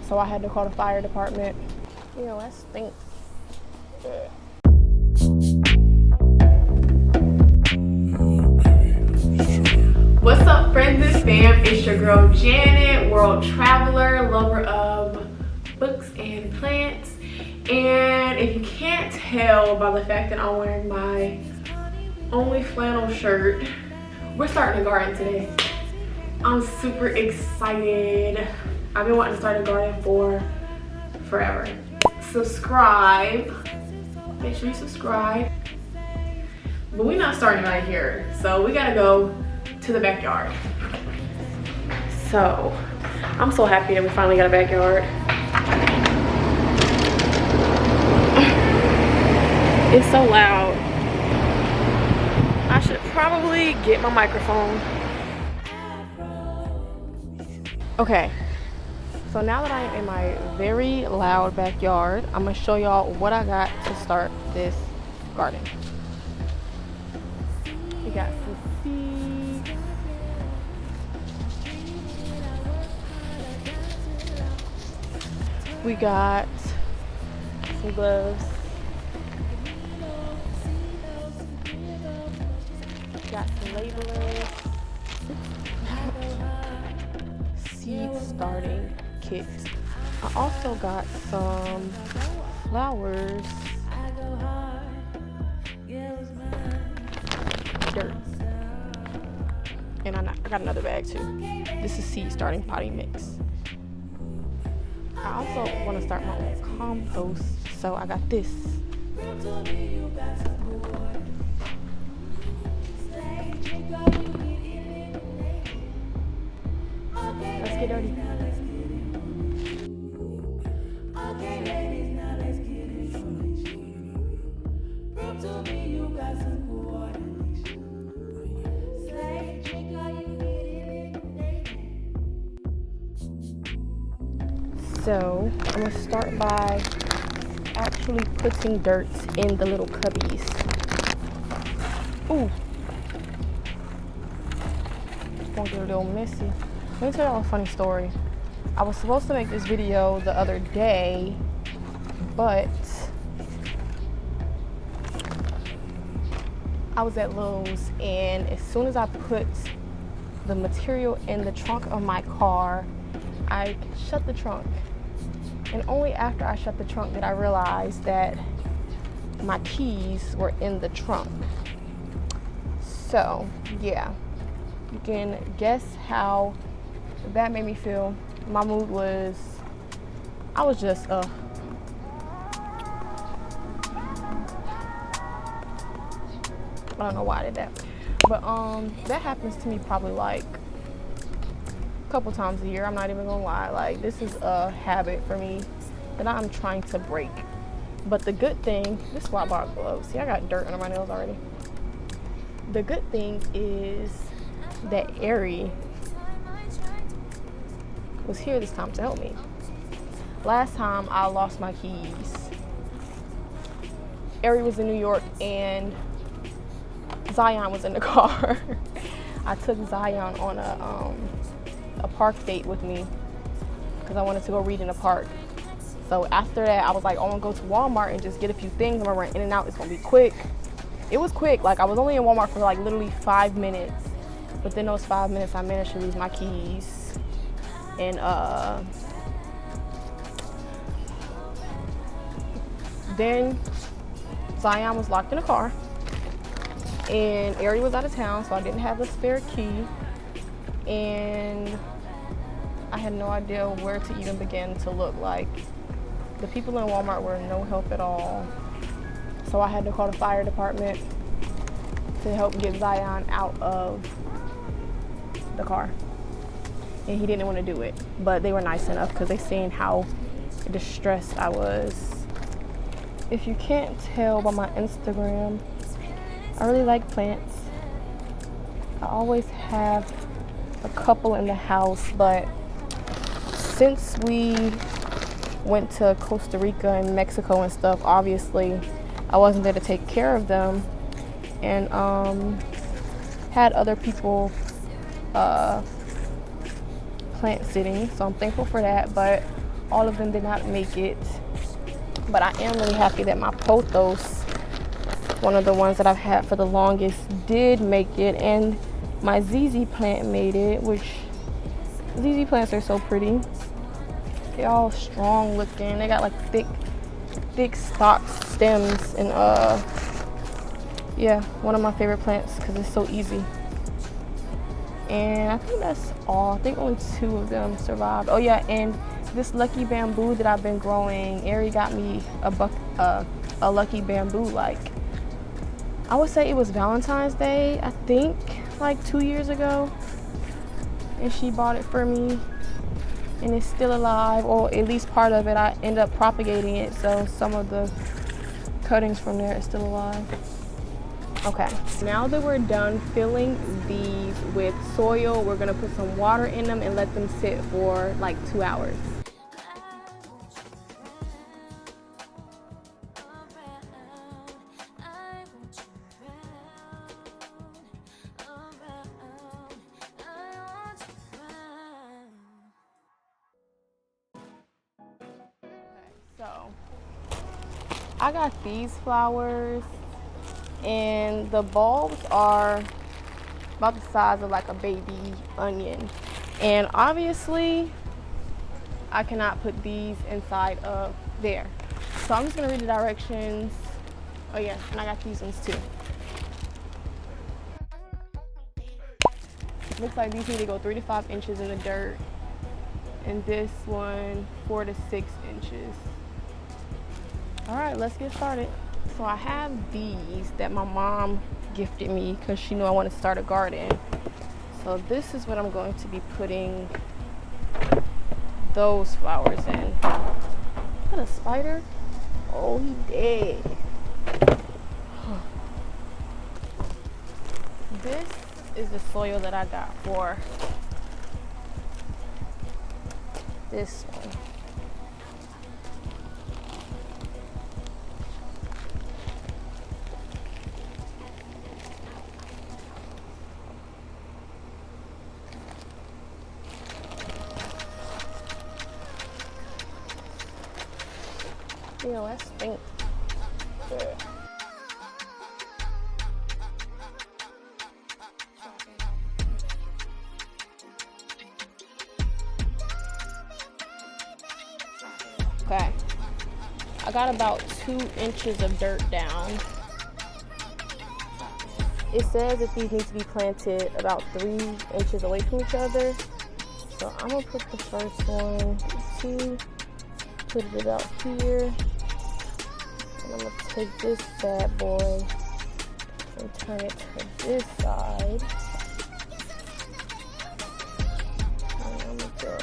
So I had to call the fire department. You know, that stinks. Yeah. What's up, friends and fam? It's your girl Janet, world traveler, lover of books and plants. And if you can't tell by the fact that I'm wearing my only flannel shirt, we're starting a garden today. I'm super excited. I've been wanting to start a garden for forever. Subscribe. Make sure you subscribe. But we're not starting right here, so we gotta go to the backyard. So I'm so happy that we finally got a backyard. It's so loud. I should probably get my microphone. Okay, so now that I am in my very loud backyard, I'm gonna show y'all what I got to start this garden. We got some seeds. We got some gloves. Got some labelers. Seed starting kit. I also got some flowers. Dirt. And I got another bag too. This is seed starting potting mix. I also want to start my own compost, so I got this. Let's get dirty. So I'm gonna start by actually putting dirt in the little cubbies. Ooh. It's gonna get a little messy. Let me tell y'all a funny story. I was supposed to make this video the other day, but I was at Lowe's, and as soon as I put the material in the trunk of my car, I shut the trunk. And only after I shut the trunk did I realize that my keys were in the trunk. So, yeah. You can guess how that made me feel. My mood was, I was just, I don't know why I did that. But, that happens to me probably like couple times a year. I'm not even gonna lie, like this is a habit for me that I'm trying to break. But the good thing, this is why I bought gloves. See, I got dirt under my nails already. The good thing is that Ari was here this time to help me. Last time I lost my keys, Ari was in New York and Zion was in the car. I took Zion on a park date with me because I wanted to go read in the park. So after that, I was like, oh, I'm gonna go to Walmart and just get a few things. I'm gonna run in and out. It's gonna be quick. It was quick. Like I was only in Walmart for like literally 5 minutes. But then those 5 minutes, I managed to lose my keys. And then Zion was locked in the car. And Ari was out of town, so I didn't have a spare key. And I had no idea where to even begin to look. Like the people in Walmart were no help at all. So I had to call the fire department to help get Zion out of the car. And he didn't want to do it, but they were nice enough because they seen how distressed I was. If you can't tell by my Instagram, I really like plants. I always have a couple in the house, but since we went to Costa Rica and Mexico and stuff, obviously I wasn't there to take care of them, and had other people plant sitting, so I'm thankful for that, but all of them did not make it. But I am really happy that my pothos, one of the ones that I've had for the longest, did make it, and my ZZ plant made it, which ZZ plants are so pretty. They're all strong looking. They got like thick stalk stems, and yeah, one of my favorite plants because it's so easy. And I think that's all. I think only 2 of them survived. Oh yeah, and this lucky bamboo that I've been growing, Ari got me a lucky bamboo, like, I would say it was Valentine's Day, I think, like 2 years ago. And she bought it for me, and it's still alive, or at least part of it. I end up propagating it, so some of the cuttings from there is still alive. Okay, now that we're done filling these with soil, we're gonna put some water in them and let them sit for like 2 hours. So I got these flowers, and the bulbs are about the size of like a baby onion, and obviously I cannot put these inside of there, so I'm just gonna read the directions. Oh yeah, and I got these ones too. Looks like these need to go 3 to 5 inches in the dirt, and this one 4 to 6 inches. All right, let's get started. So I have these that my mom gifted me because she knew I wanted to start a garden. So this is what I'm going to be putting those flowers in. Is that a spider? Oh, he dead. This is the soil that I got for this one. Ew, that stinks. Yeah. Okay, I got about 2 inches of dirt down. It says that these need to be planted about 3 inches away from each other. So I'm gonna put the first one, put it about here. And I'm gonna take this bad boy and turn it to this side. And I'm gonna go.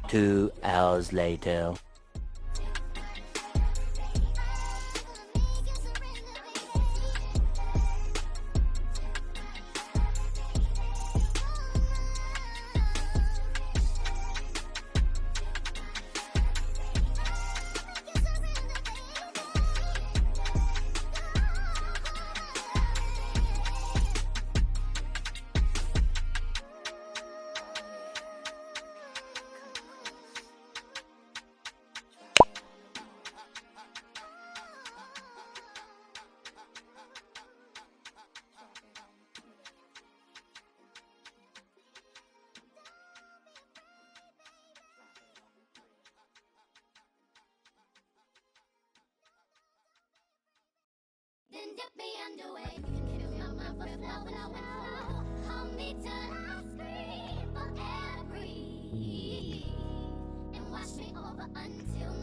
Two hours later. then dip me underway. You can fill my mind for flow, hold me till I scream for air, breathe, and wash me over until